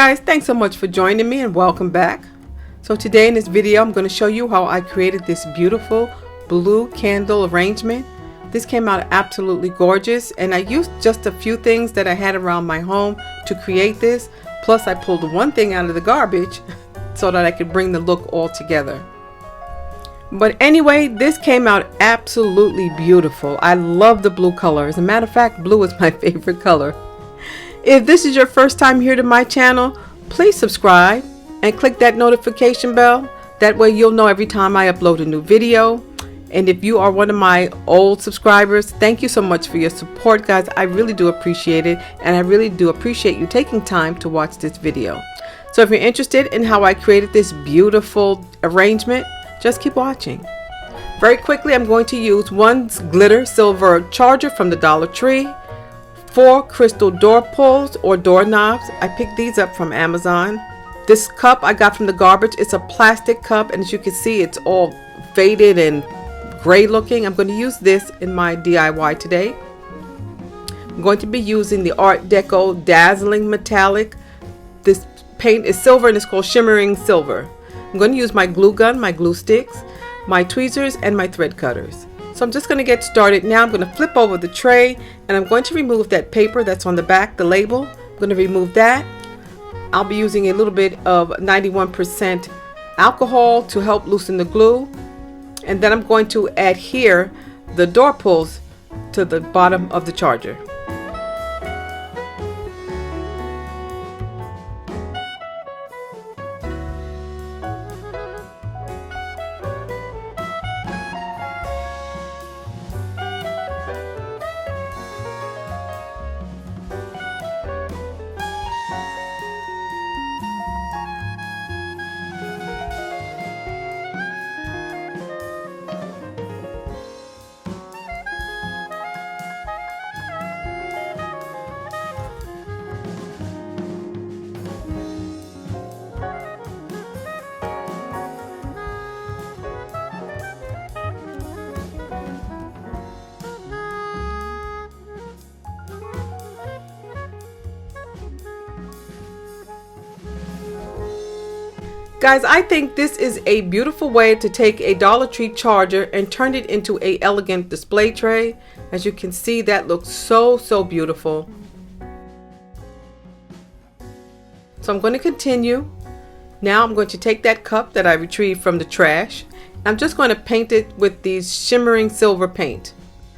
guys, thanks so much for joining me and welcome back. So today in this video I'm going to show you how I created this beautiful blue candle arrangement. This came out absolutely gorgeous, and I used just a few things that I had around my home to create this, plus I pulled one thing out of the garbage so that I could bring the look all together. But anyway, this came out absolutely beautiful. I love the blue color. As a matter of fact, blue is my favorite color. If this is your first time here to my channel, please subscribe and click that notification bell. That way you'll know every time I upload a new video. And if you are one of my old subscribers, thank you so much for your support, guys. I really do appreciate it, and I really do appreciate you taking time to watch this video. So if you're interested in how I created this beautiful arrangement, just keep watching. Very quickly, I'm going to use one glitter silver charger from the Dollar Tree, 4 crystal door pulls or doorknobs. I picked these up from Amazon. This cup I got from the garbage. It's a plastic cup, and as you can see, it's all faded and gray looking. I'm going to use this in my DIY today. I'm going to be using the Art Deco Dazzling Metallic. This paint is silver and it's called Shimmering Silver. I'm going to use my glue gun, my glue sticks, my tweezers, and my thread cutters. So I'm just going to get started now. I'm going to flip over the tray, and I'm going to remove that paper that's on the back, the label. I'm going to remove that. I'll be using a little bit of 91% alcohol to help loosen the glue. And then I'm going to adhere the door pulls to the bottom of the charger. Guys, I think this is a beautiful way to take a Dollar Tree charger and turn it into an elegant display tray. As you can see, that looks so beautiful. So I'm going to continue. Now I'm going to take that cup that I retrieved from the trash. I'm just going to paint it with these shimmering silver paint.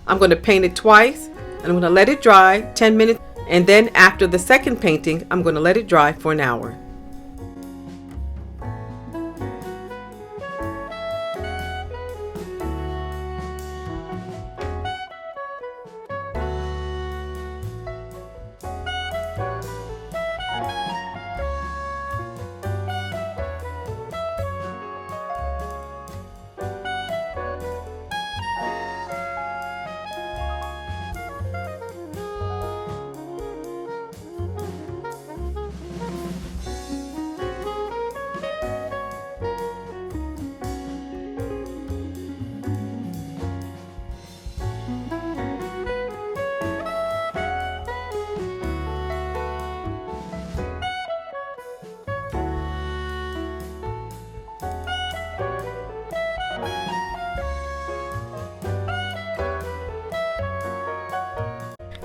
I'm going to paint it twice, and I'm going to let it dry 10 minutes, and then after the second painting, I'm going to let it dry for an hour.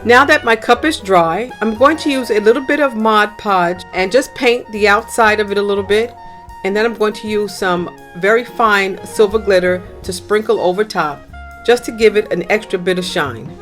Now that my cup is dry, I'm going to use a little bit of Mod Podge and just paint the outside of it a little bit. And then I'm going to use some very fine silver glitter to sprinkle over top, just to give it an extra bit of shine.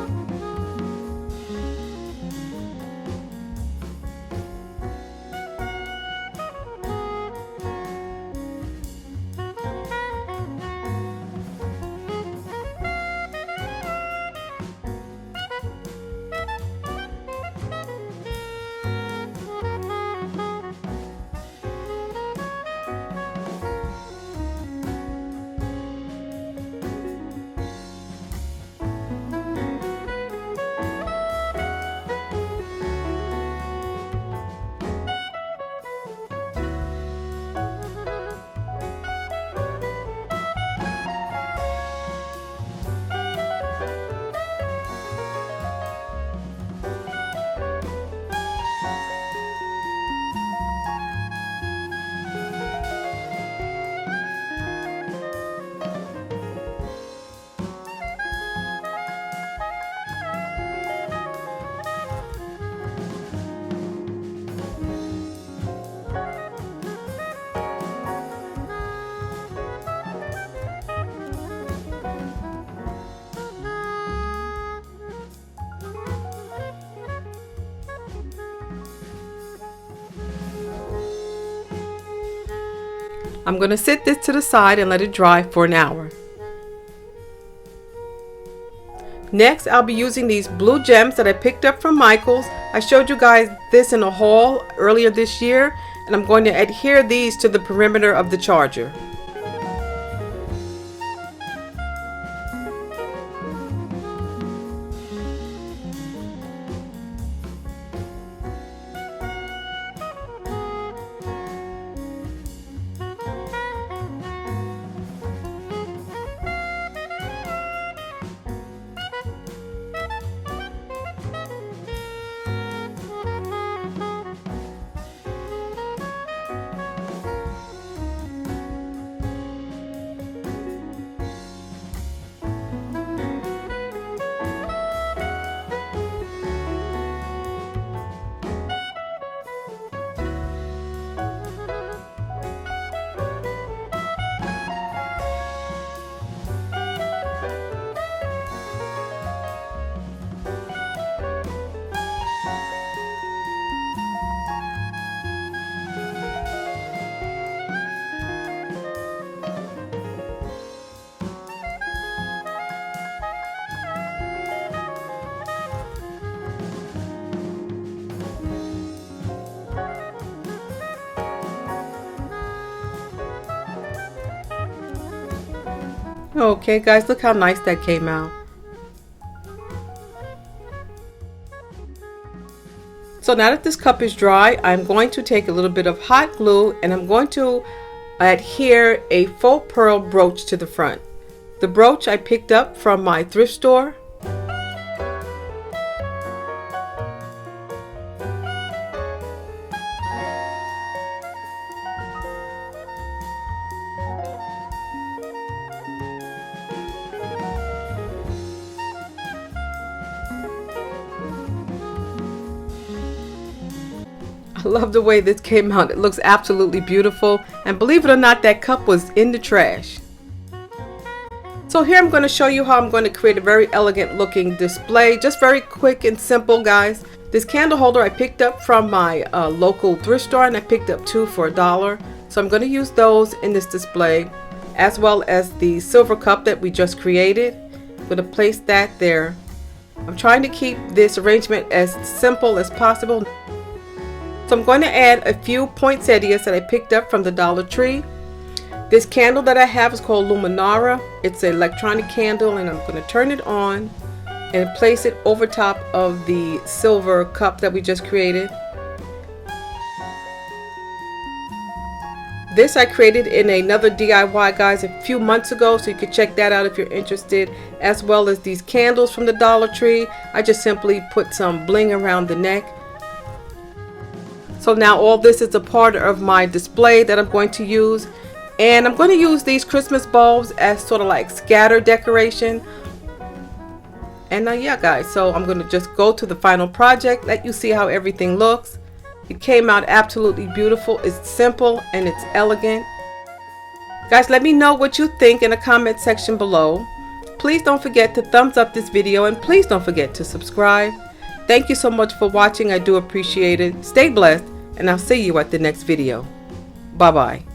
I'm going to sit this to the side and let it dry for an hour. Next, I'll be using these blue gems that I picked up from Michael's. I showed you guys this in a haul earlier this year, and I'm going to adhere these to the perimeter of the charger. Okay guys, look how nice that came out. So now that this cup is dry, I'm going to take a little bit of hot glue and I'm going to adhere a faux pearl brooch to the front. The brooch I picked up from my thrift store. I love the way this came out. It looks absolutely beautiful, and believe it or not, that cup was in the trash. So here I'm going to show you how I'm going to create a very elegant looking display. Just very quick and simple, guys. This candle holder I picked up from my local thrift store, and I picked up 2 for $1. So I'm going to use those in this display, as well as the silver cup that we just created. I'm going to place that there. I'm trying to keep this arrangement as simple as possible. So I'm going to add a few poinsettias that I picked up from the Dollar Tree. This candle that I have is called Luminara. It's an electronic candle, and I'm going to turn it on and place it over top of the silver cup that we just created. This I created in another DIY, guys, a few months ago, so you could check that out if you're interested, as well as these candles from the Dollar Tree. I just simply put some bling around the neck. So now all this is a part of my display that I'm going to use, and I'm going to use these Christmas bulbs as sort of like scatter decoration. And yeah guys, so I'm going to just go to the final project, let you see how everything looks. It came out absolutely beautiful. It's simple and it's elegant. Guys, let me know what you think in the comment section below. Please don't forget to thumbs up this video, and please don't forget to subscribe. Thank you so much for watching. I do appreciate it. Stay blessed, and I'll see you at the next video. Bye-bye.